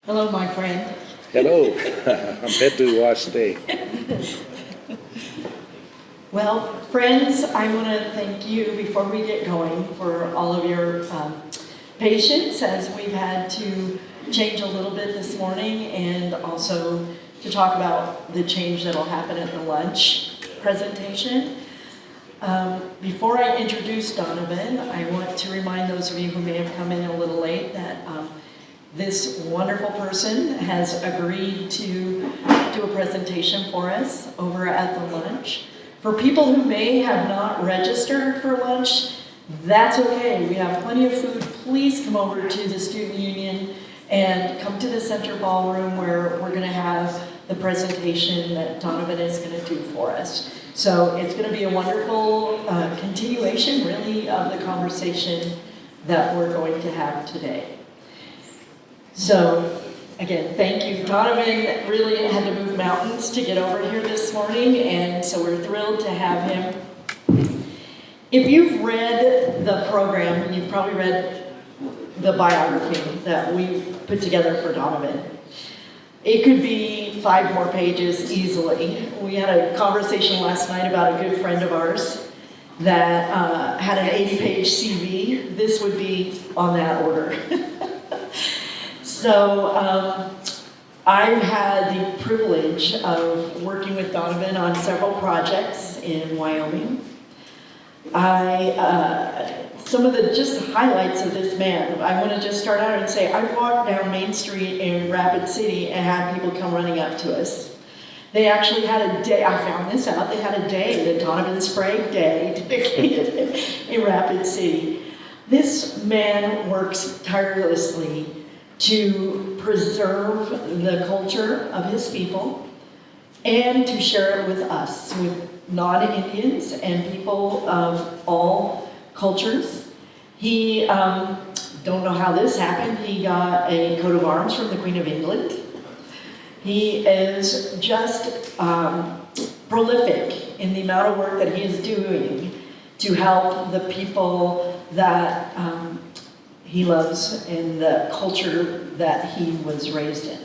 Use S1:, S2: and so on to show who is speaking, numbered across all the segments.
S1: Hello, my friend.
S2: Hello, I'm Petu Waste.
S1: Well, friends, I want to thank you before we get going for all of your patience as we've had to change a little bit this morning, and also to talk about the change that will happen at the lunch presentation. Before I introduce Donovan, I want to remind those of you who may have come in a little late that this wonderful person has agreed to do a presentation for us over at the lunch. For people who may have not registered for lunch, that's okay. We have plenty of food. Please come over to the Student Union and come to the center ballroom where we're going to have the presentation that Donovan is going to do for us. So it's going to be a wonderful continuation, really, of the conversation that we're going to have today. So, again, thank you. Donovan really had to move mountains to get over here this morning, and so we're thrilled to have him. If you've read the program, you've probably read the biography that we put together for Donovan. It could be 5 more pages easily. We had a conversation last night about a good friend of ours that had an 80-page CV. This would be on that order. So I've had the privilege of working with Donovan on several projects in Wyoming. Some of the just highlights of this man, I want to just start out and say, I walked down Main Street in Rapid City and had people come running up to us. They actually had a day, I found this out, they had a day, the Donovan Sprague Day, dedicated in Rapid City. This man works tirelessly to preserve the culture of his people and to share it with us, with non-Indians and people of all cultures. He, don't know how this happened, he got a coat of arms from the Queen of England. He is just prolific in the amount of work that he is doing to help the people that he loves and the culture that he was raised in.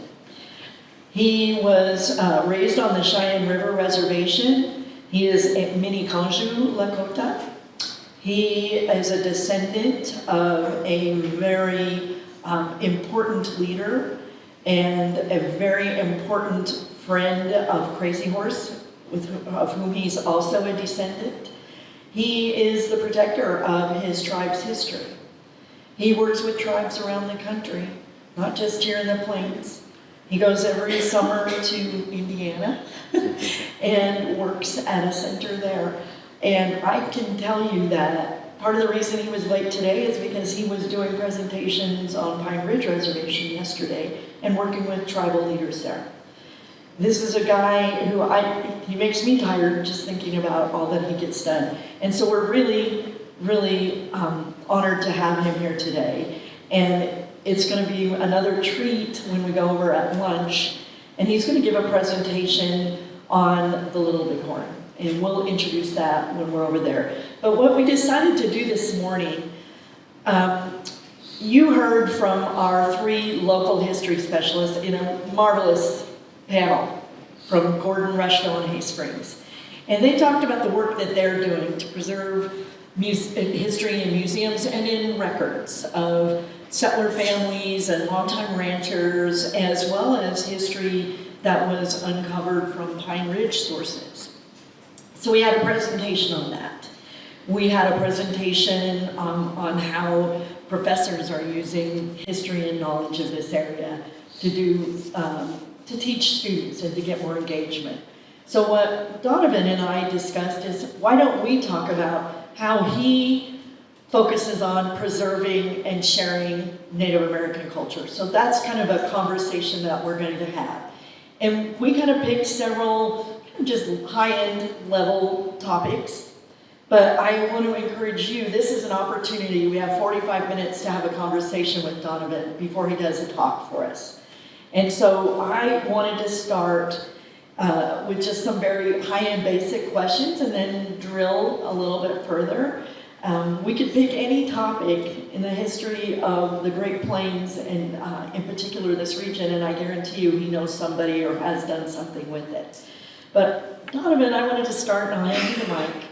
S1: He was raised on the Cheyenne River Reservation. He is a Minikanju Lakota. He is a descendant of a very important leader and a very important friend of Crazy Horse, of whom he's also a descendant. He is the protector of his tribe's history. He works with tribes around the country, not just here in the Plains. He goes every summer to Indiana and works at a center there. And I can tell you that part of the reason he was late today is because he was doing presentations on Pine Ridge Reservation yesterday and working with tribal leaders there. This is a guy who he makes me tired just thinking about all that he gets done. And so we're really honored to have him here today. And it's going to be another treat when we go over at lunch. And he's going to give a presentation on the Little Bighorn. And we'll introduce that when we're over there. But what we decided to do this morning, you heard from our 3 local history specialists in a marvelous panel from Gordon, Rushville, and Hay Springs. And they talked about the work that they're doing to preserve history in museums and in records of settler families and longtime ranchers, as well as history that was uncovered from Pine Ridge sources. So we had a presentation on that. We had a presentation on how professors are using history and knowledge of this area to teach students and to get more engagement. So what Donovan and I discussed is, why don't we talk about how he focuses on preserving and sharing Native American culture. So that's kind of a conversation that we're going to have. And we kind of picked several just high-end level topics, but I want to encourage you, this is an opportunity. We have 45 minutes to have a conversation with Donovan before he does a talk for us. And so I wanted to start with just some very high-end basic questions and then drill a little bit further. We could pick any topic in the history of the Great Plains and in particular this region, and I guarantee you he knows somebody or has done something with it. But Donovan, I wanted to start, and I'll hand you the mic.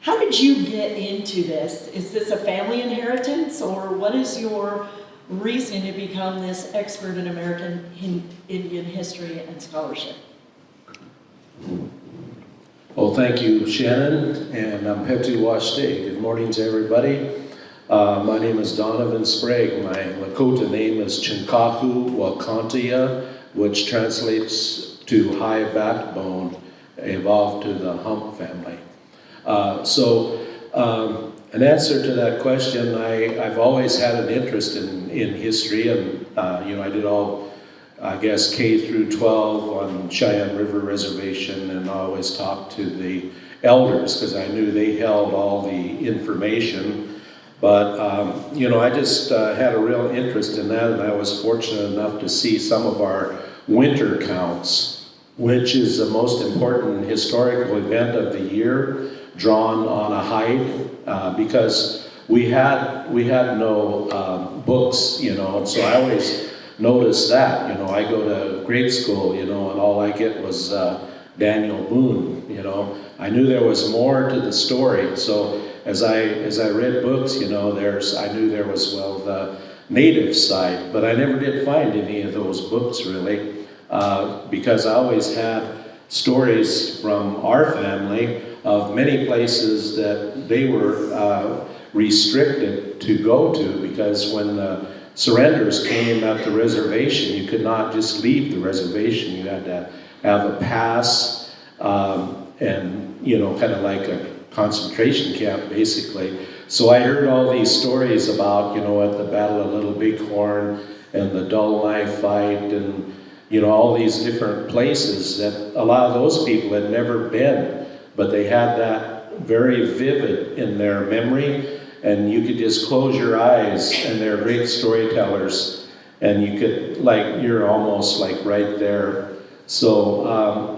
S1: How did you get into this? Is this a family inheritance, or what is your reason to become this expert in American Indian history and scholarship?
S3: Well, thank you, Shannon, and I'm Petu Washte. Good morning to everybody. My name is Donovan Sprague. My Lakota name is Chinkahu Wakantia, which translates to high backbone, evolved to the Hump family. An answer to that question, I've always had an interest in history, and I did all, I guess, K through 12 on Cheyenne River Reservation, and I always talked to the elders because I knew they held all the information. But, I just had a real interest in that, and I was fortunate enough to see some of our winter counts, which is the most important historical event of the year, drawn on a hide, because we had no books, and so I always noticed that, I go to grade school, and all I get was Daniel Boone, I knew there was more to the story. So as I read books, I knew there was, the native side, but I never did find any of those books really, because I always had stories from our family of many places that they were restricted to go to, because when the surrenders came at the reservation, you could not just leave the reservation. You had to have a pass, and kind of like a concentration camp basically. So I heard all these stories about, at the Battle of Little Bighorn and the Dull Knife fight, and all these different places that a lot of those people had never been, but they had that very vivid in their memory. And you could just close your eyes, and they're great storytellers, and you could, you're almost right there. So,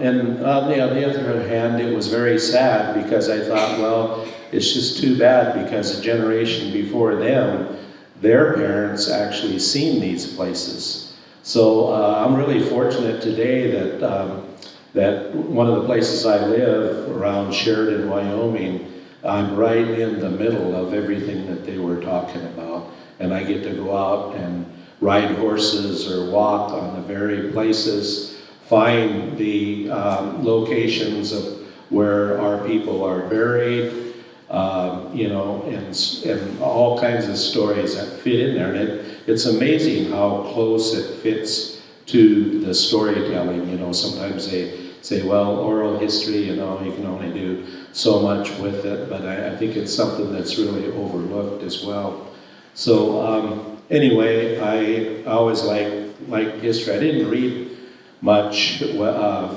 S3: and on the other hand, it was very sad, because I thought, well, it's just too bad, because a generation before them, their parents actually seen these places. So I'm really fortunate today that one of the places I live, around Sheridan, Wyoming, I'm right in the middle of everything that they were talking about, and I get to go out and ride horses or walk on the very places, find the locations of where our people are buried, and all kinds of stories that fit in there. And it's amazing how close it fits to the storytelling. Sometimes they say, well, oral history, you can only do so much with it, but I think it's something that's really overlooked as well. So anyway, I always liked history. I didn't read much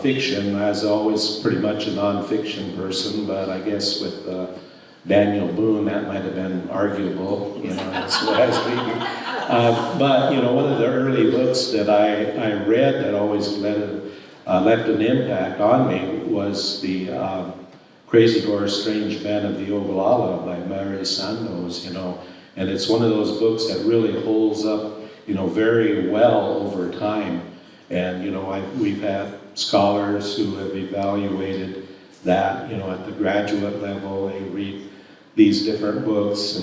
S3: fiction. I was always pretty much a nonfiction person, but I guess with Daniel Boone, that might have been arguable, that's what I was reading. But, one of the early books that I read that always left an impact on me was the Crazy Horse, Strange Men of the Ogallala by Mary Sandoz, and it's one of those books that really holds up, very well over time. And, we've had scholars who have evaluated that, at the graduate level. They read these different books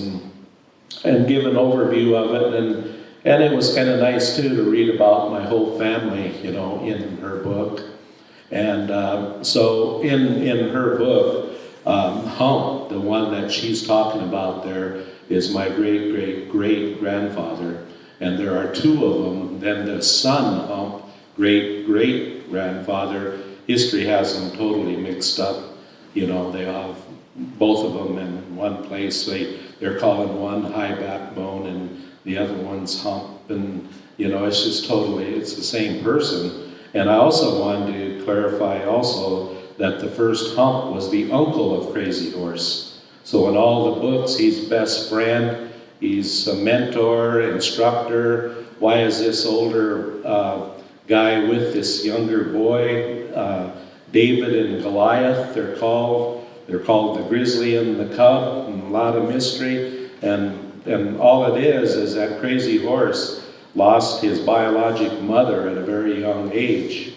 S3: and give an overview of it. And it was kind of nice, too, to read about my whole family, in her book. And so in her book, Hump, the one that she's talking about there, is my great-great-great-grandfather. And there are two of them. Then the son, Hump, great-great-grandfather, history has them totally mixed up. They have both of them in one place. They're calling one High Backbone and the other one's Hump. And, it's just totally, it's the same person. And I also wanted to clarify also that the first Hump was the uncle of Crazy Horse. So in all the books, he's best friend, he's a mentor, instructor. Why is this older guy with this younger boy? David and Goliath, they're called. they're called the Grizzly and the Cub, and a lot of mystery. And all it is that Crazy Horse lost his biologic mother at a very young age.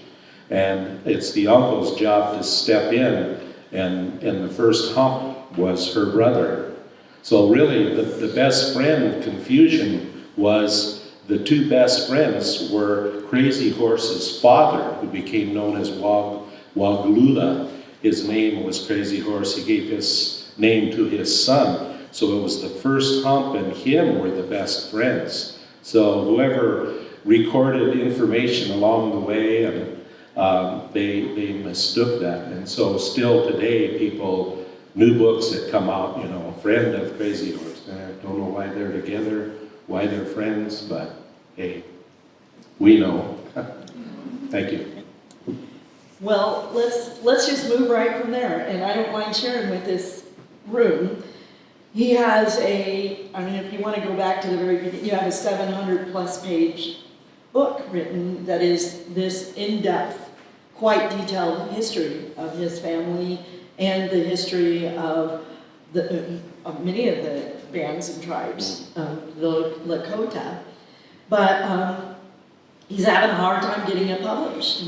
S3: And it's the uncle's job to step in, and the first hump was her brother. So really, the best friend confusion was the two best friends were Crazy Horse's father, who became known as Waglula. His name was Crazy Horse. He gave his name to his son. So it was the first hump and him were the best friends. So whoever recorded information along the way, and they mistook that. And so still today, people, new books that come out, you know, friend of Crazy Horse. I don't know why they're together, why they're friends, but hey, we know. Thank you.
S1: Well, let's just move right from there, and I don't mind sharing with this room. He has if you want to go back to the very beginning, you have a 700+ page book written that is this in-depth, quite detailed history of his family and the history of many of the bands and tribes of the Lakota. But he's having a hard time getting it published.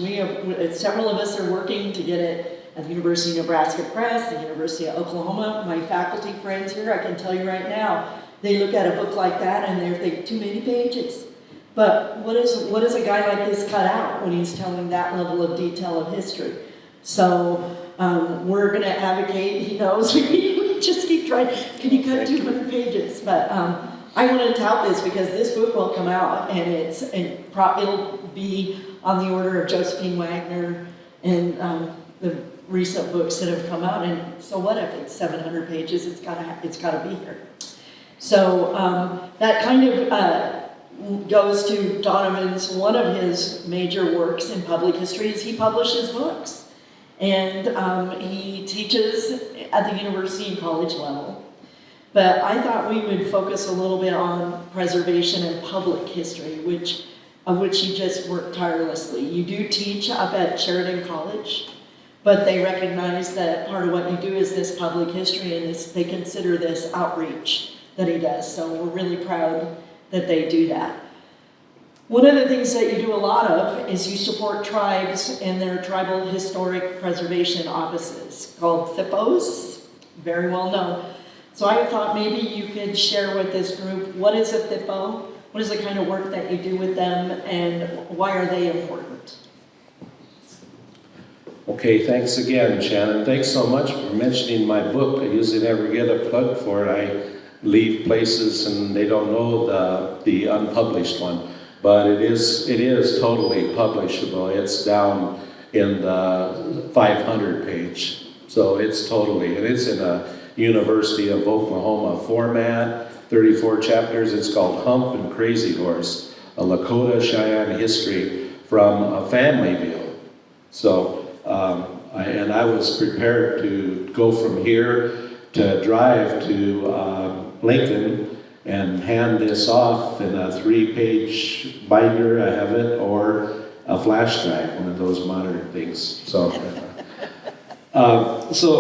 S1: Several of us are working to get it at the University of Nebraska Press, the University of Oklahoma. My faculty friends here, I can tell you right now, they look at a book like that and they think, too many pages. But what does a guy like this cut out when he's telling that level of detail of history? So we're going to advocate, he knows, we just keep trying, can you cut 200 pages? But I wanted to tout this because this book will come out and it'll be on the order of Josephine Wagner and the recent books that have come out. And so what if it's 700 pages? It's gotta be here. So that kind of goes to Donovan's, one of his major works in public history is he publishes books. And he teaches at the university and college level. But I thought we would focus a little bit on preservation and public history, of which you just work tirelessly. You do teach up at Sheridan College, but they recognize that part of what you do is this public history, and they consider this outreach that he does. So we're really proud that they do that. One of the things that you do a lot of is you support tribes in their tribal historic preservation offices called THPOs, very well known. So I thought maybe you could share with this group, what is a THPO? What is the kind of work that you do with them, and why are they important?
S3: Okay, thanks again, Shannon. Thanks so much for mentioning my book. I usually never get a plug for it. I leave places and they don't know the unpublished one. But it is totally publishable. It's down in the 500 page. So it's totally, and it's in a University of Oklahoma format, 34 chapters. It's called Hump and Crazy Horse, a Lakota Cheyenne history from a family view. So, I was prepared to go from here to drive to Lincoln and hand this off in a 3-page binder, I have it, or a flash drive, one of those modern things. So,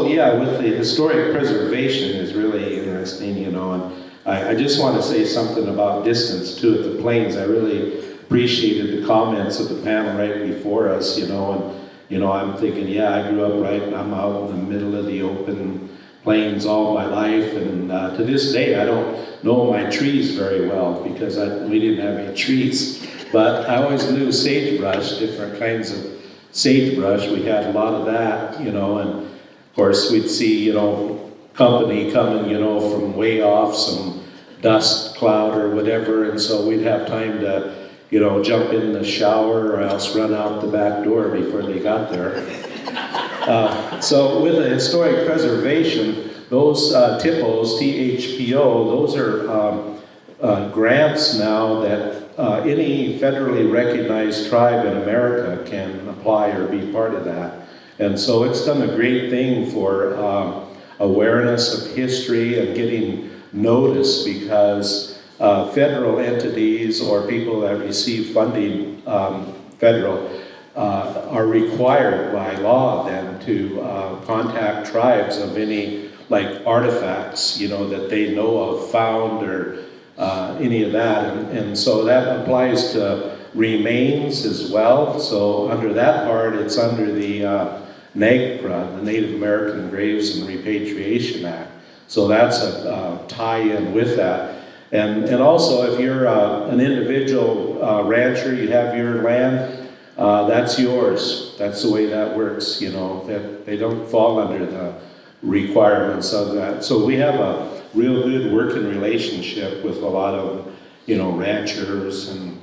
S3: yeah, with the historic preservation is really interesting, you know, and I just want to say something about distance too at the plains. I really appreciated the comments of the panel right before us, you know, and, you know, I'm thinking, yeah, I grew up I'm out in the middle of the open plains all my life, and to this day I don't know my trees very well because we didn't have any trees, but I always knew sagebrush, different kinds of sagebrush. We had a lot of that, you know, and of course we'd see, you know, company coming, you know, from way off, some dust cloud or whatever, and so we'd have time to, you know, jump in the shower or else run out the back door before they got there. So with the historic preservation, those THPOs, T-H-P-O, those are grants now that any federally recognized tribe in America can apply or be part of that. And so it's done a great thing for awareness of history and getting notice, because federal entities or people that receive funding, federal, are required by law then to contact tribes of any like artifacts, that they know of, found, or any of that. And so that applies to remains as well. So under that part, it's under the NAGPRA, the Native American Graves and Repatriation Act. So that's a tie-in with that. And also, if you're an individual rancher, you have your land, that's yours. That's the way that works, that they don't fall under the requirements of that. So we have a real good working relationship with a lot of, ranchers and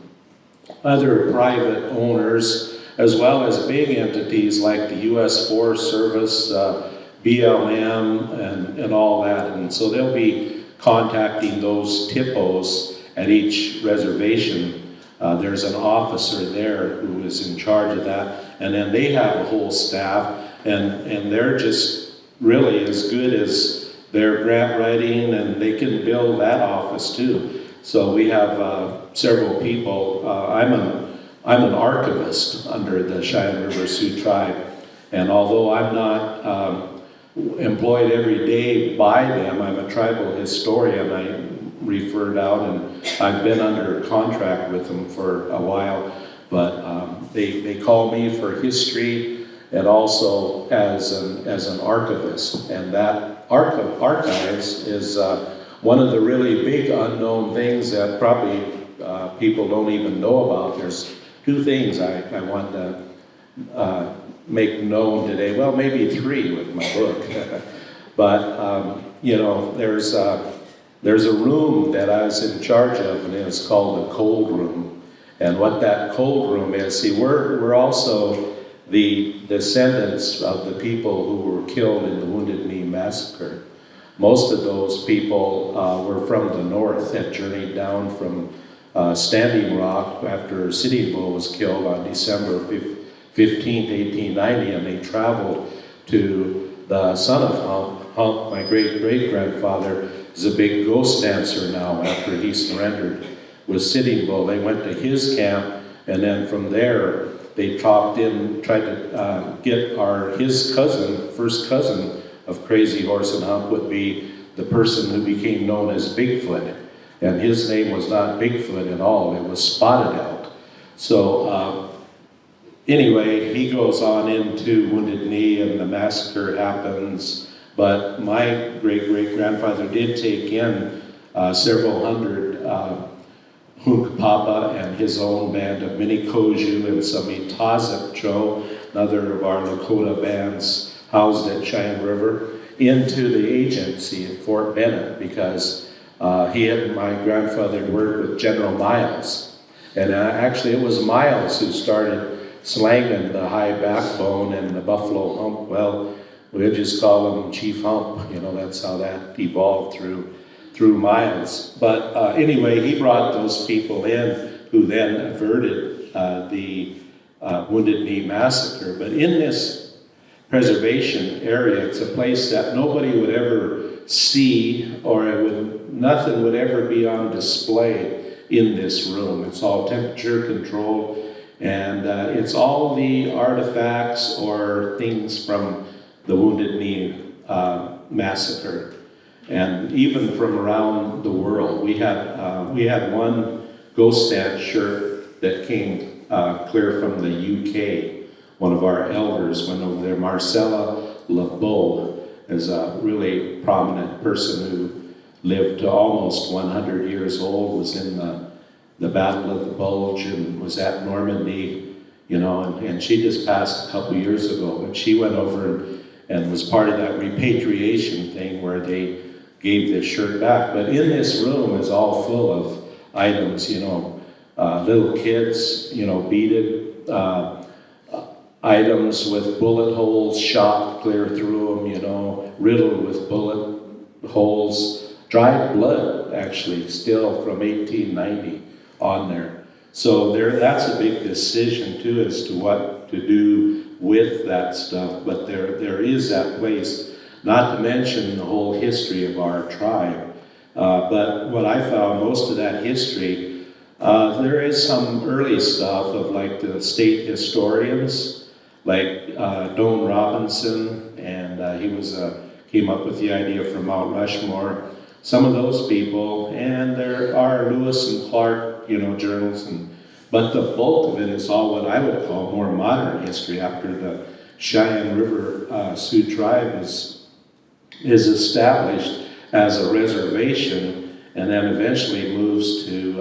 S3: other private owners, as well as big entities like the U.S. Forest Service, BLM, and all that. And so they'll be contacting those TIPOs at each reservation. There's an officer there who is in charge of that, and then they have a whole staff, and they're just really as good as their grant writing, and they can build that office too. So we have several people. I'm an archivist under the Cheyenne River Sioux Tribe, and although I'm not employed every day by them, I'm a tribal historian. I referred out, and I've been under contract with them for a while, but they call me for history and also as an archivist. And that archives is one of the really big unknown things that probably people don't even know about. There's two things I want to make known today. Well, maybe three with my book. But, there's a room that I was in charge of, and it's called the cold room. And what that cold room is, see, we're also the descendants of the people who were killed in the Wounded Knee Massacre. Most of those people were from the north, that journeyed down from Standing Rock after Sitting Bull was killed on December 15th, 1890, and they traveled to the son of Hump. Hump, my great-great-grandfather, is a big ghost dancer now after he surrendered with Sitting Bull. They went to his camp, and then from there, they tried to get his cousin, first cousin of Crazy Horse and Hump, would be the person who became known as Bigfoot. And his name was not Bigfoot at all, it was Spotted Elk. So anyway, he goes on into Wounded Knee and the massacre happens. But my great-great-grandfather did take in several hundred Hunkpapa and his own band of Minikoju and some Itazip Cho, another of our Lakota bands housed at Cheyenne River, into the agency at Fort Bennet, because my grandfather worked with General Miles. And actually it was Miles who started slanging the high backbone and the buffalo hump. Well, we'll just call him Chief Hump, that's how that evolved through Miles. But anyway, he brought those people in who then averted the Wounded Knee Massacre. But in this preservation area, it's a place that nobody would ever see, or nothing would ever be on display in this room. It's all temperature controlled, and it's all the artifacts or things from the Wounded Knee Massacre. And even from around the world, we had one ghost dance shirt that came clear from the UK. One of our elders went over there. Marcella LeBeau is a really prominent person who lived to almost 100 years old, was in the Battle of the Bulge and was at Normandy, and she just passed a couple years ago. But she went over and was part of that repatriation thing where they gave this shirt back. But in this room is all full of items, little kids, beaded items with bullet holes shot clear through them, riddled with bullet holes, dried blood actually still from 1890 on there. So that's a big decision too as to what to do with that stuff, but there is that place, not to mention the whole history of our tribe. But what I found, most of that history There is some early stuff of like the state historians, like Don Robinson, and he was came up with the idea for Mount Rushmore. Some of those people, and there are Lewis and Clark, journals, but the bulk of it is all what I would call more modern history after the Cheyenne River Sioux tribe is established as a reservation, and then eventually moves to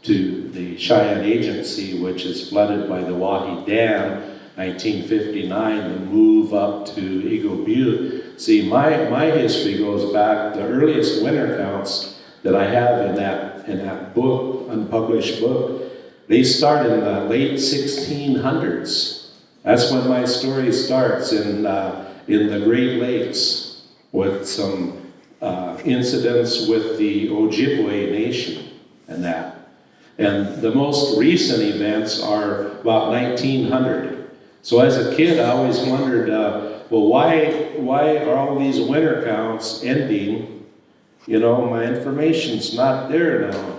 S3: the Cheyenne Agency, which is flooded by the Wahi Dam, 1959, the move up to Eagle Butte. See, my history goes back, the earliest winter counts that I have in that book, unpublished book, they start in the late 1600s. That's when my story starts in the Great Lakes with some incidents with the Ojibwe Nation and that. And the most recent events are about 1900. So as a kid, I always wondered, well, why are all these winter counts ending? My information's not there now.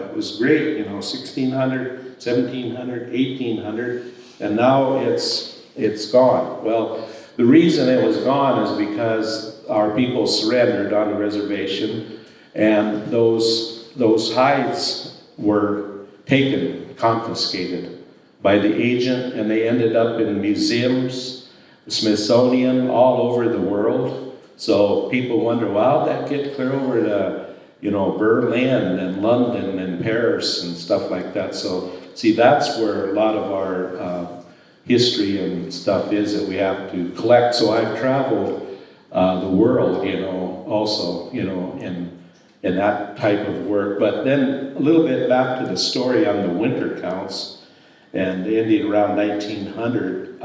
S3: It was great, 1600, 1700, 1800, and now it's gone. Well, the reason it was gone is because our people surrendered on the reservation, and those hides were taken, confiscated by the agent, and they ended up in museums, the Smithsonian, all over the world. So people wonder, well, how'd that get clear over to, Berlin and London and Paris and stuff like that. So, see, that's where a lot of our history and stuff is that we have to collect. So I've traveled the world, also, in that type of work. But then a little bit back to the story on the winter counts, and ending around 1900,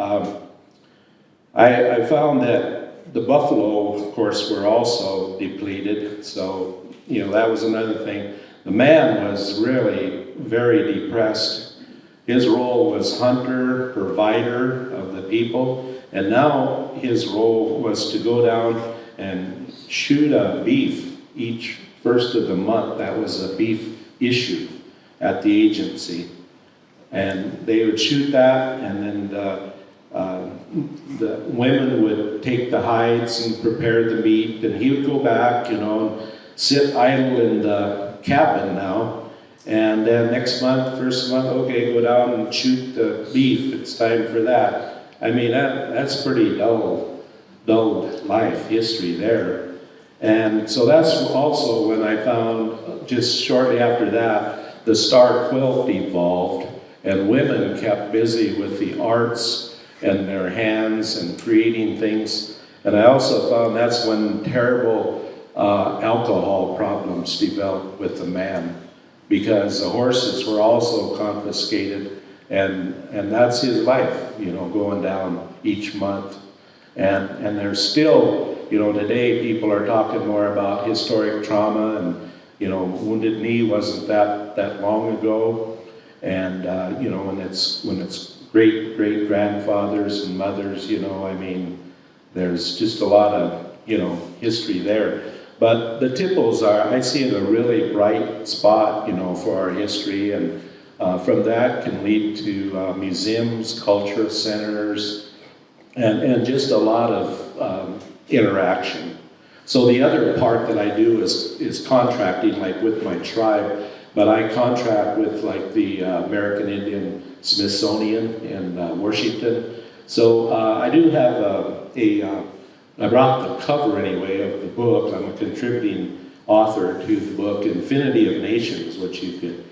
S3: I found that the buffalo, of course, were also depleted. So, that was another thing. The man was really very depressed. His role was hunter, provider of the people, and now his role was to go down and shoot a beef each first of the month. That was a beef issue at the agency. And they would shoot that, and then the women would take the hides and prepare the meat, and he would go back, and sit idle in the cabin now. And then next month, first month, okay, go down and shoot the beef. It's time for that. I mean, that's pretty dull life history there. And so that's also when I found, just shortly after that, the star quilt evolved, and women kept busy with the arts and their hands and creating things. And I also found that's when terrible alcohol problems developed with the man, because the horses were also confiscated, and that's his life, going down each month. And there's still, today people are talking more about historic trauma, and, Wounded Knee wasn't that long ago. And, when it's great grandfathers and mothers, there's just a lot of, history there. But the Tipples I see it a really bright spot, for our history, and from that can lead to museums, culture centers, and just a lot of interaction. So the other part that I do is contracting, like with my tribe, but I contract with like the American Indian Smithsonian in Washington. So I do have I brought the cover anyway of the book. I'm a contributing author to the book Infinity of Nations, which you could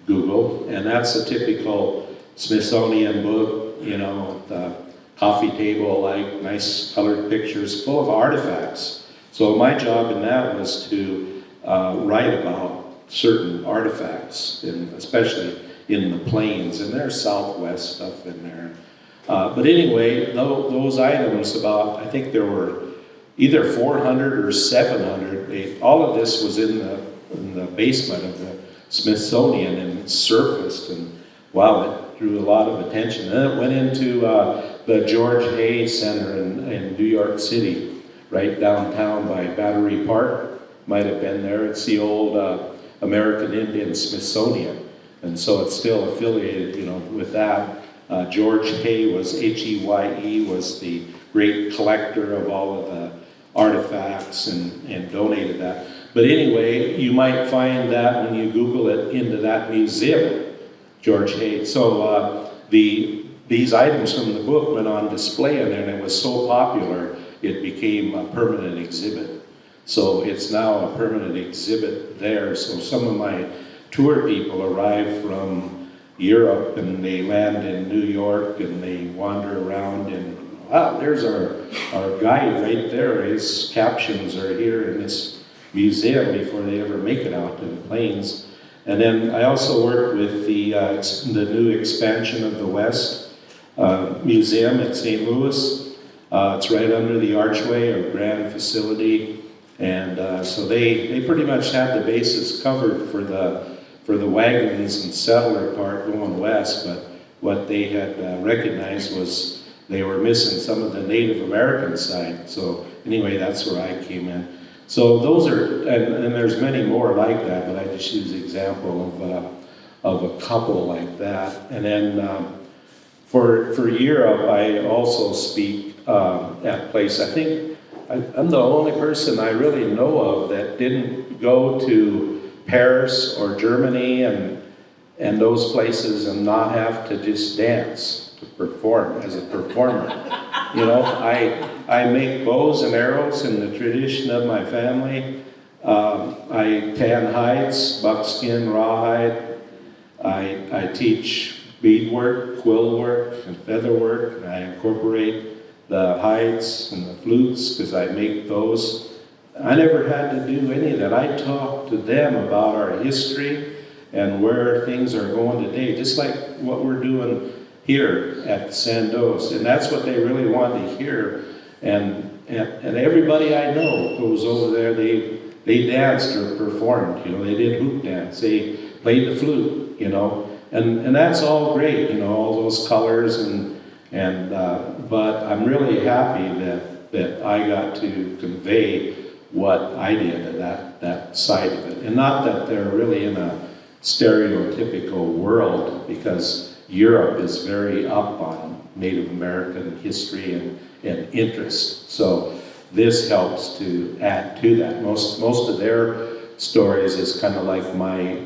S3: Google, and that's a typical Smithsonian book, the coffee table, like nice colored pictures, full of artifacts. So my job in that was to write about certain artifacts, especially in the plains, and there's Southwest stuff in there. But anyway, those items, I think there were either 400 or 700. All of this was in the basement of the Smithsonian, and it surfaced, and wow, it drew a lot of attention. And it went into the George Hay Center in New York City, right downtown by Battery Park. Might have been there. It's the old American Indian Smithsonian. And so it's still affiliated, with that. George Hay was, Heye, was the great collector of all of the artifacts and donated that. But anyway, you might find that when you Google it into that museum, George Hay. So these items from the book went on display in there, and it was so popular, it became a permanent exhibit. So it's now a permanent exhibit there. So some of my tour people arrive from Europe and they land in New York and they wander around and, wow, there's our guide right there. His captions are here in this museum before they ever make it out to the plains. And then I also worked with the new expansion of the West Museum at St. Louis. It's right under the archway or grand facility. And so they pretty much had the bases covered for the wagons and settler part going west, but what they had recognized was they were missing some of the Native American side. So anyway, that's where I came in. So those are, and there's many more like that, but I just use the example of a couple like that. And then for Europe, I also speak at place. I think I'm the only person I really know of that didn't go to Paris or Germany and those places and not have to just dance to perform as a performer. I make bows and arrows in the tradition of my family. I tan hides, buckskin, rawhide. I teach beadwork, quill work, and feather work. And I incorporate the hides and the flutes because I make those. I never had to do any of that. I talk to them about our history and where things are going today, just like what we're doing here at Sandos. And that's what they really want to hear. And everybody I know goes over there, they danced or performed, they did hoop dance, they played the flute, and that's all great, all those colors but I'm really happy that I got to convey what I did at that side of it. And not that they're really in a stereotypical world, because Europe is very up on Native American history and interest. So this helps to add to that. Most of their stories is kind of like my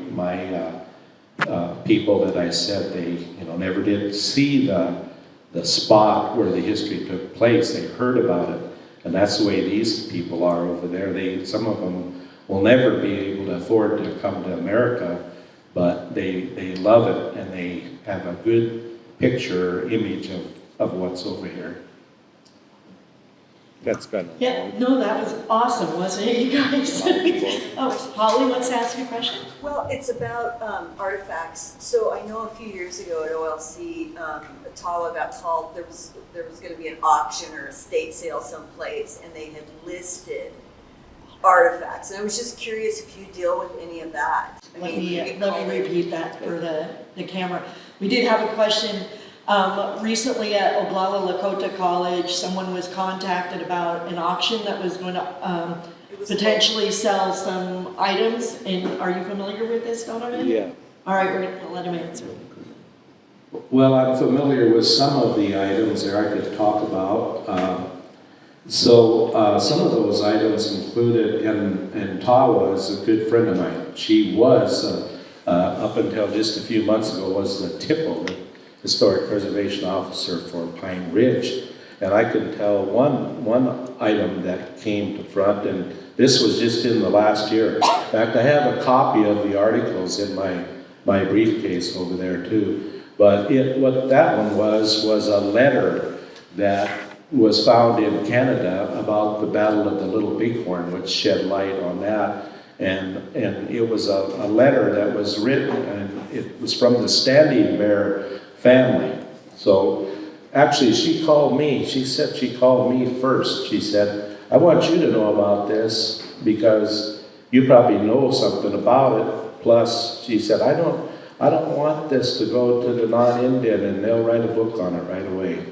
S3: people that I said they never did see the spot where the history took place. They heard about it. And that's the way these people are over there. Some of them will never be able to afford to come to America, but they love it and they have a good picture or image of what's over here.
S2: That's kind of
S1: Yeah, no, that was awesome, wasn't it, you guys? Oh, Holly wants to ask you a question?
S4: Well, it's about artifacts. So I know a few years ago at OLC, Ottawa got called, there was going to be an auction or a estate sale someplace, and they had listed artifacts. And I was just curious if you deal with any of that.
S1: Let me repeat that for the camera. We did have a question. Recently at Oglala Lakota College, someone was contacted about an auction that was going to potentially sell some items. And are you familiar with this, Donovan?
S2: Yeah.
S1: All right, we're going to let him answer.
S3: Well, I'm familiar with some of the items there I could talk about. Some of those items included, and Tawa is a good friend of mine. She was, up until just a few months ago, was the TIPO, the Historic Preservation Officer for Pine Ridge. And I can tell one item that came to front, and this was just in the last year. In fact, I have a copy of the articles in my briefcase over there too. But what that one was a letter that was found in Canada about the Battle of the Little Bighorn, which shed light on that. And it was a letter that was written, and it was from the Standing Bear family. So actually she called me. She said she called me first. She said, I want you to know about this because you probably know something about it. Plus, she said, I don't want this to go to the non-Indian and they'll write a book on it right away.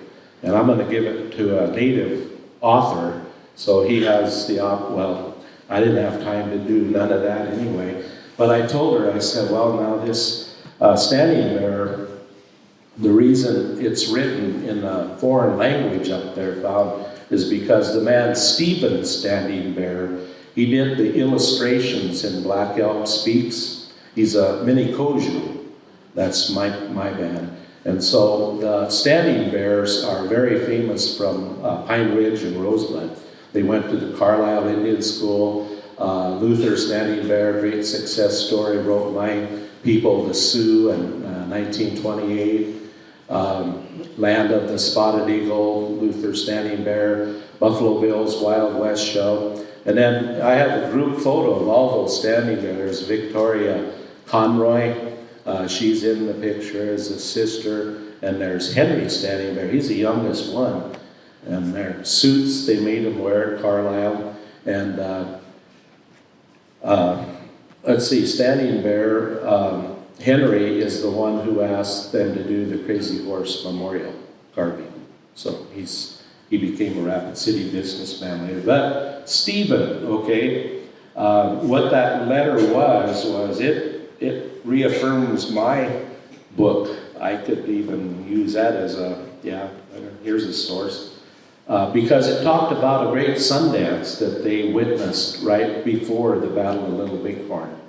S3: And I'm going to give it to a native author, so he has well, I didn't have time to do none of that anyway. But I told her, I said, well, now this, Standing Bear, the reason it's written in a foreign language up there found is because the man Stephen Standing Bear, he did the illustrations in Black Elk Speaks. He's a mini Koju. That's my band. And so the Standing Bears are very famous from Pine Ridge and Rosebud. They went to the Carlisle Indian School. Luther Standing Bear, great success story, wrote My People, the Sioux in 1928. Land of the Spotted Eagle, Luther Standing Bear, Buffalo Bill's Wild West Show. And then I have a group photo of all those standing there. There's Victoria Conroy. She's in the picture as a sister. And there's Henry Standing Bear. He's the youngest one. And their suits, they made him wear at Carlisle. And let's see, Standing Bear, Henry is the one who asked them to do the Crazy Horse Memorial carving. So he became a Rapid City businessman later. But Stephen, okay, what that letter was it reaffirms my book. I could even use that as here's a source. Because it talked about a great Sundance that they witnessed right before the Battle of Little Bighorn.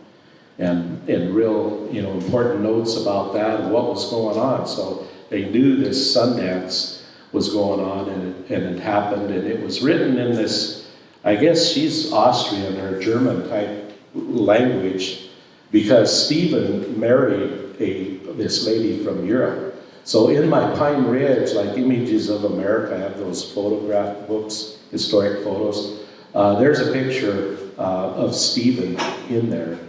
S3: And real, important notes about that and what was going on. So they knew this Sundance was going on and it happened. And it was written in this, I guess she's Austrian or German type language, because Stephen married this lady from Europe. So in my Pine Ridge, like Images of America, I have those photograph books, historic photos. There's a picture of Stephen in there.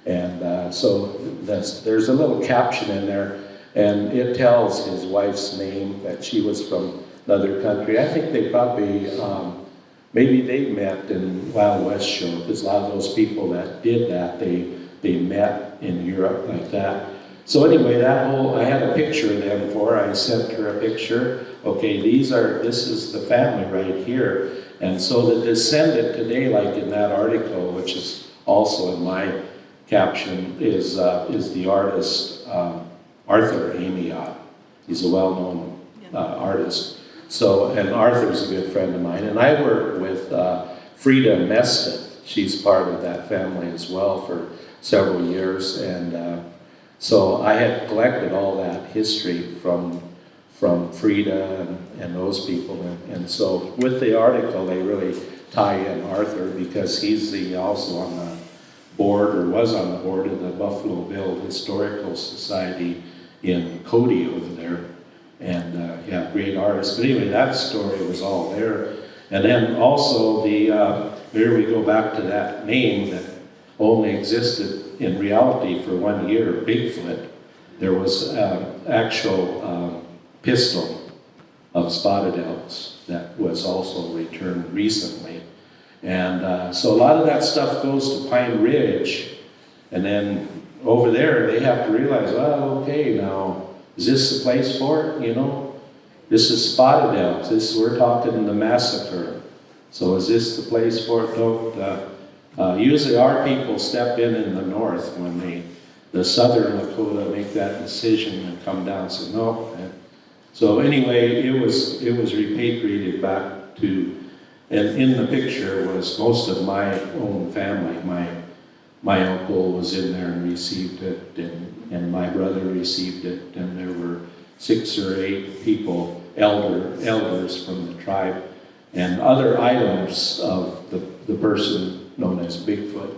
S3: And so there's a little caption in there, and it tells his wife's name, that she was from another country. I think they probably, maybe they met in Wild West Show, because a lot of those people that did that, they met in Europe like that. So anyway, I had a picture of them for her. I sent her a picture. Okay, this is the family right here. And so the descendant today, like in that article, which is also in my caption, is the artist Arthur Amiot. He's a well-known artist. So, and Arthur's a good friend of mine. And I work with Frida Mested. She's part of that family as well for several years. And so I had collected all that history from Frida and those people. And so with the article, they really tie in Arthur, because he's also on the board, or was on the board of the Buffalo Bill Historical Society in Cody over there. And great artist. But anyway, that story was all there. And then also here we go back to that name that only existed in reality for 1 year, Bigfoot. There was actual pistol of spotted elks that was also returned recently. And so a lot of that stuff goes to Pine Ridge, and then over there they have to realize, well, okay, now, is this the place for it, This is spotted elks, we're talking the massacre. So is this the place for it? Don't, usually our people step in the north when the southern Lakota make that decision and come down and say, no. So anyway, it was repatriated back to, and in the picture was most of my own family. My uncle was in there and received it, and my brother received it, and there were 6 or 8 people, elders from the tribe, and other items of the person known as Bigfoot.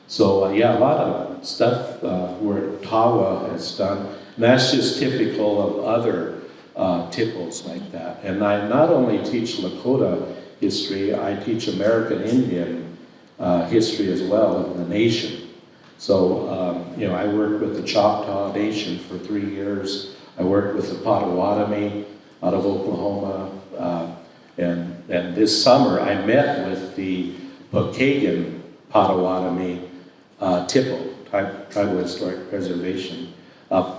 S3: So a lot of stuff where Tawa has done, and that's just typical of other tipples like that. And I not only teach Lakota history, I teach American Indian history as well of the nation. So, I worked with the Choctaw Nation for 3 years. I worked with the Potawatomi out of Oklahoma. And this summer I met with the Pokagon Potawatomi Tipple, Tribal Historic Preservation.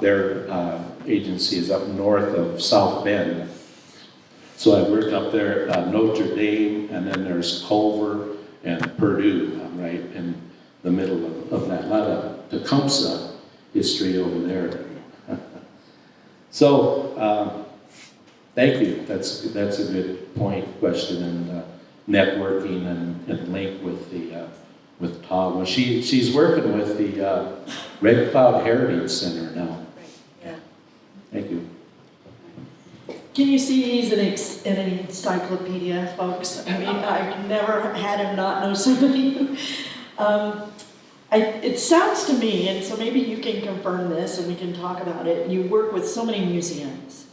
S3: Their agency is up north of South Bend. So I worked up there, Notre Dame, and then there's Culver and Purdue, right in the middle of that. A lot of Tecumseh history over there. So, thank you. That's a good point, question, and networking and link with the with Todd. Well, she's working with the Red Cloud Heritage Center now.
S4: Right, yeah.
S3: Thank you.
S1: Can you see he's an encyclopedia, folks? I mean, I've never had him not know somebody. It sounds to me, and so maybe you can confirm this and we can talk about it, you work with so many museums.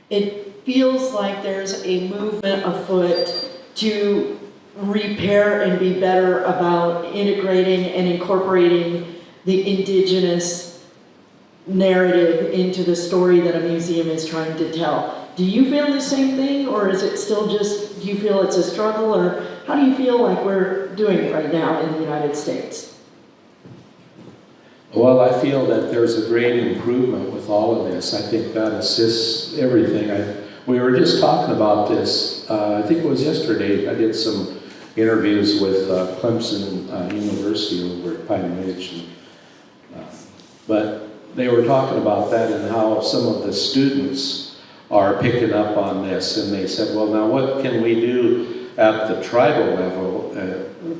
S1: It feels like there's a movement afoot to repair and be better about integrating and incorporating the indigenous narrative into the story that a museum is trying to tell. Do you feel the same thing, or is it still just, do you feel it's a struggle, or how do you feel like we're doing it right now in the United States?
S3: Well, I feel that there's a great improvement with all of this. I think that assists everything. We were just talking about this, I think it was yesterday. I did some interviews with Clemson University over at Pine Ridge. But they were talking about that and how some of the students are picking up on this. And they said, well, now what can we do at the tribal level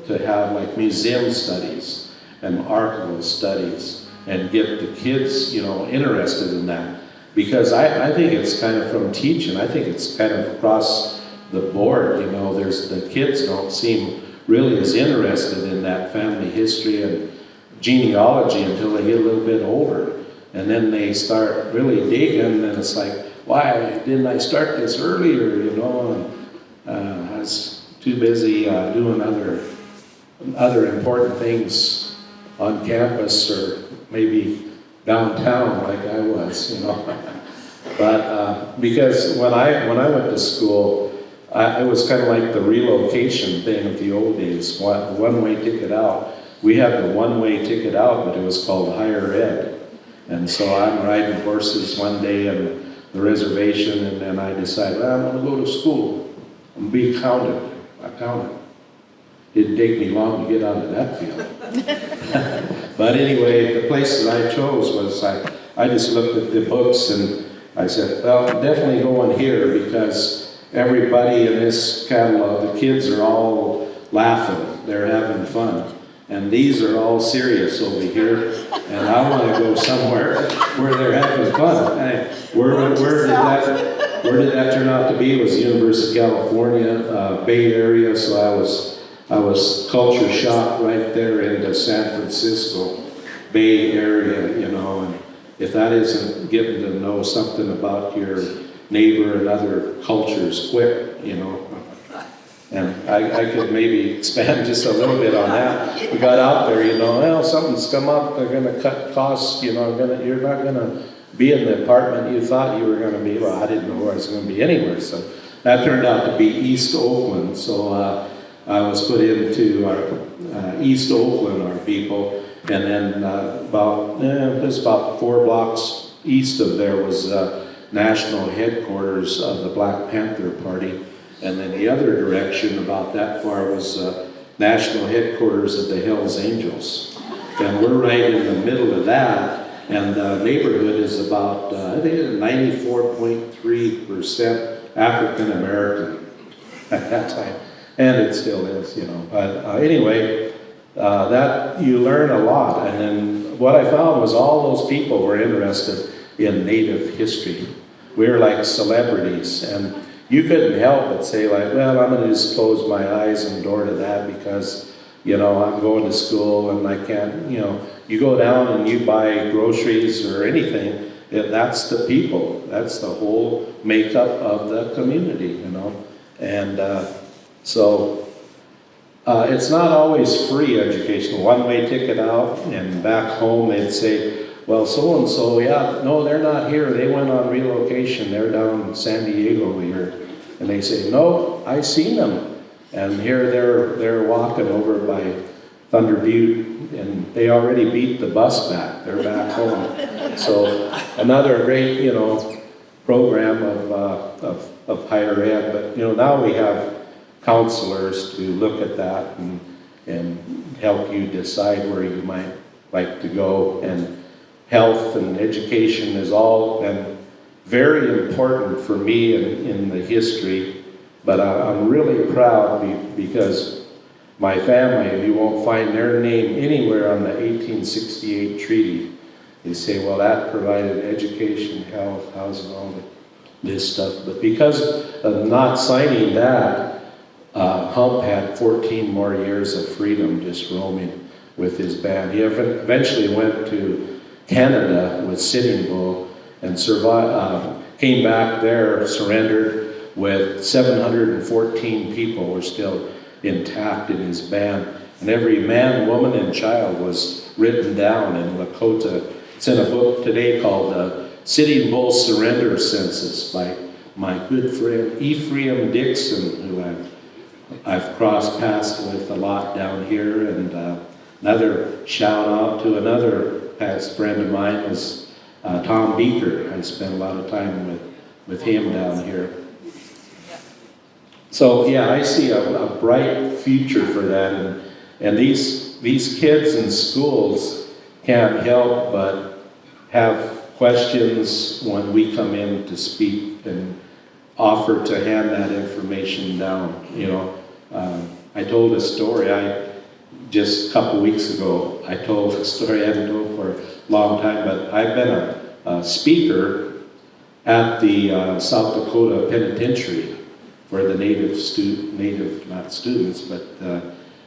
S3: to have like museum studies and archival studies and get the kids, interested in that? Because I think it's kind of from teaching, I think it's kind of across the board, the kids don't seem really as interested in that family history and genealogy until they get a little bit older. And then they start really digging, and it's like, why didn't I start this earlier, and I was too busy doing other important things on campus or maybe downtown like I was, But because when I went to school, it was kind of like the relocation thing of the old days, one-way ticket out. We had the one-way ticket out, but it was called higher ed. And so I'm riding horses one day on the reservation, and then I decide, well, I'm going to go to school and be counted. I counted. Didn't take me long to get out of that field. But anyway, the place that I chose was, I just looked at the books and I said, well, definitely going here because everybody in this catalog, the kids are all laughing, they're having fun. And these are all serious over here, and I want to go somewhere where they're having fun. Where did that turn out to be? It was the University of California, Bay Area, so I was culture shocked right there into San Francisco, Bay Area, and if that isn't getting to know something about your neighbor and other cultures quick, And I could maybe expand just a little bit on that. We got out there, well, something's come up, they're gonna cut costs, you're not gonna be in the apartment you thought you were gonna be. Well, I didn't know where I was gonna be anywhere, so that turned out to be East Oakland. So I was put into our East Oakland, our people, and then just about 4 blocks east of there was national headquarters of the Black Panther Party. And then the other direction, about that far, was national headquarters of the Hells Angels. And we're right in the middle of that, and the neighborhood is about, I think, 94.3% African American at that time. And it still is, But anyway, that you learn a lot. And then what I found was all those people were interested in Native history. We were like celebrities, and you couldn't help but say like, well, I'm going to just close my eyes and door to that because, I'm going to school and I can't, you go down and you buy groceries or anything, that's the people. That's the whole makeup of the community, And so it's not always free education. One-way ticket out, and back home they'd say, well, so-and-so, no, they're not here. They went on relocation. They're down in San Diego here. And they say, no, I seen them. And here they're walking over by Thunder Butte, and they already beat the bus back. They're back home. So another great, program of higher ed. But, now we have counselors to look at that and help you decide where you might like to go and health and education has all been very important for me in the history, but I'm really proud because my family, you won't find their name anywhere on the 1868 treaty. They say, well, that provided education, health, housing, all this stuff. But because of not signing that, Hump had 14 more years of freedom just roaming with his band. He eventually went to Canada with Sitting Bull and came back there, surrendered with 714 people were still intact in his band. And every man, woman, and child was written down in Lakota. It's in a book today called Sitting Bull Surrender Census by my good friend Ephraim Dixon, who I've crossed paths with a lot down here. And another shout out to another past friend of mine is Tom Beaker. I spent a lot of time with him down here. So yeah, I see a bright future for that, and these kids in schools can't help but have questions when we come in to speak and offer to hand that information down. You know, I told a story. Just a couple weeks ago, I told a story I haven't told for a long time, but I've been a speaker at the South Dakota Penitentiary for the native not students, but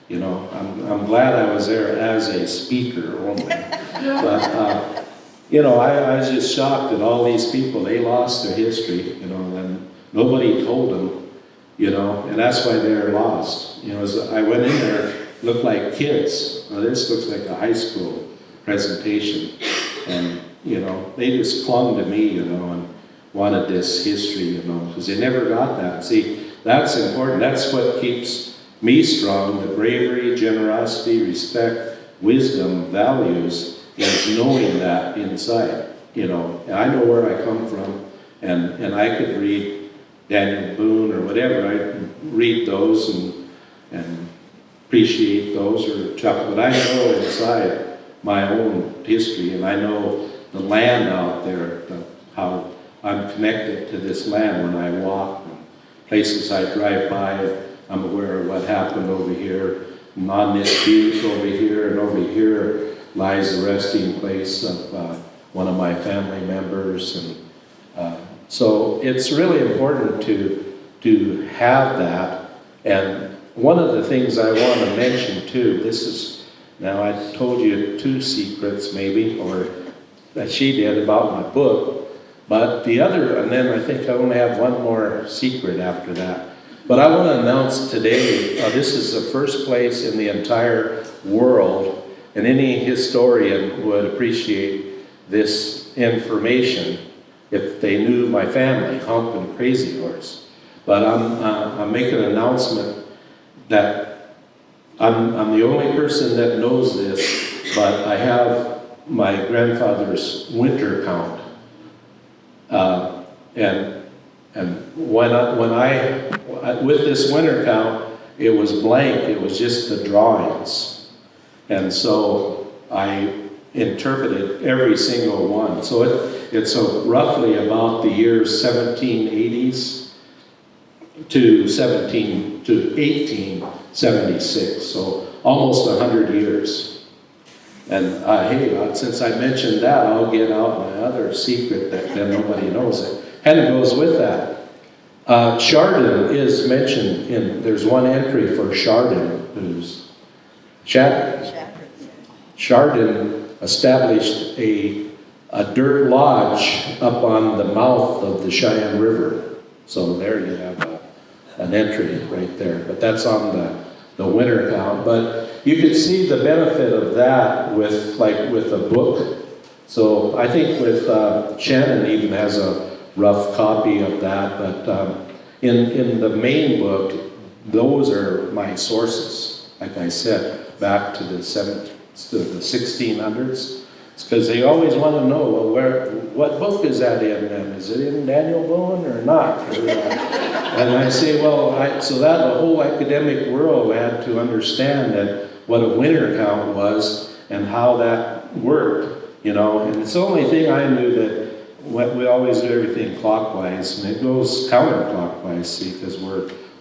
S3: you know, I'm glad I was there as a speaker only. But you know, I was just shocked at all these people. They lost their history, you know, and nobody told them, you know, and that's why they're lost. You know, as I went in there, looked like kids. Well, this looks like a high school presentation, and you know, they just clung to me, you know, and wanted this history, you know, because they never got that. See, that's important. That's what keeps me strong. The bravery, generosity, respect, wisdom, values, is knowing that inside, you know. And I know where I come from, and I could read Daniel Boone or whatever. I read those and appreciate those or chuckle, but I know inside my own history, and I know the land out there, how I'm connected to this land when I walk, and places I drive by. I'm aware of what happened over here, and on this butte over here, and over here lies the resting place of one of my family members, and so it's really important to have that. And one of the things I want to mention too, this is, now I told you 2 secrets maybe, or that she did about my book, but the other, and then I think I only have one more secret after that. But I want to announce today, this is the first place in the entire world, and any historian would appreciate this information if they knew my family, Hump and Crazy Horse. But I'm making an announcement that I'm the only person that knows this, but I have my grandfather's winter count. And when I with this winter count, it was blank. It was just the drawings, and so I interpreted every single one. So it's roughly about the years 1780s to 1876. So almost 100 years. And hey, since I mentioned that, I'll get out my other secret that nobody knows. It kind of goes with that. Chardon is mentioned there's one entry for Chardon, who's Chardon established a dirt lodge up on the mouth of the Cheyenne River. So there you have an entry right there. But that's on the winter count. But you can see the benefit of that with a book. So I think with Shannon even has a rough copy of that, but in the main book, those are my sources. Like I said, back to the 1600s. It's because they always want to know, well, what book is that in? And is it in Daniel Boone or not? And I say, so that the whole academic world had to understand that what a winter count was and how that worked you know, and it's the only thing I knew that we always do everything clockwise, and it goes counterclockwise, see, because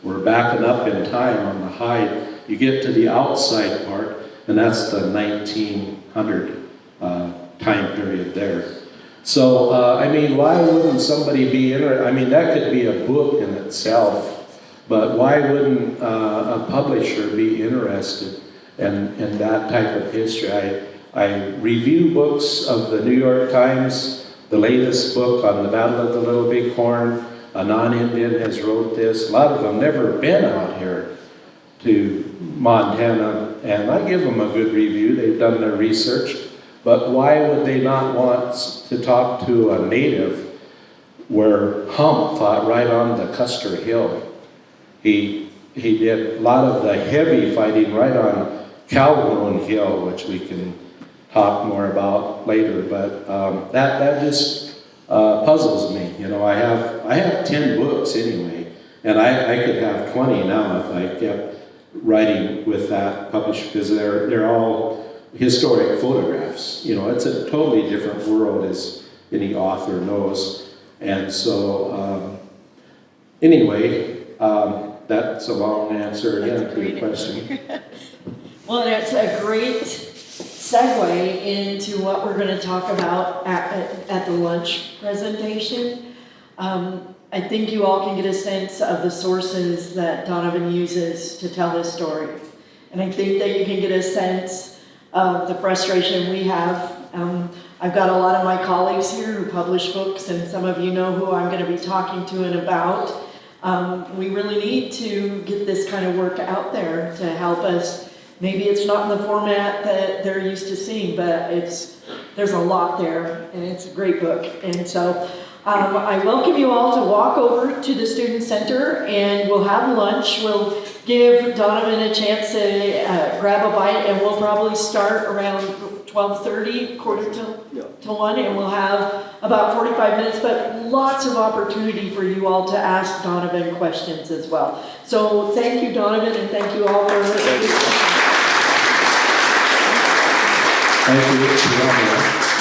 S3: we're backing up in time on the Hyde. You get to the outside part, and that's the 1900 time period there. So, I mean, why wouldn't somebody be interested? I mean, that could be a book in itself, but why wouldn't a publisher be interested in that type of history? I review books of the New York Times, the latest book on the Battle of the Little Bighorn. A non-Indian has wrote this. A lot of them never been out here to Montana, and I give them a good review. They've done their research. But why would they not want to talk to a native where Hump fought right on the Custer Hill? He did a lot of the heavy fighting right on Calhoun Hill, which we can talk more about later. But that just puzzles me. You know, I have 10 books anyway, and I could have 20 now if I kept writing with that publisher, because they're all historic photographs. You know, it's a totally different world, as any author knows. And so, anyway, that's a long answer again to your question.
S1: Well, and it's a great segue into what we're going to talk about at the lunch presentation. I think you all can get a sense of the sources that Donovan uses to tell his story. And I think that you can get a sense of the frustration we have. I've got a lot of my colleagues here who publish books, and some of you know who I'm going to be talking to and about. We really need to get this kind of work out there to help us. Maybe it's not in the format that they're used to seeing, but there's a lot there, and it's a great book. And so I welcome you all to walk over to the Student Center, and we'll have lunch. We'll give Donovan a chance to grab a bite, and we'll probably start around 12:30, quarter to 1, and we'll have about 45 minutes, but lots of opportunity for you all to ask Donovan questions as well. So thank you, Donovan, and thank you all for
S3: Thank you.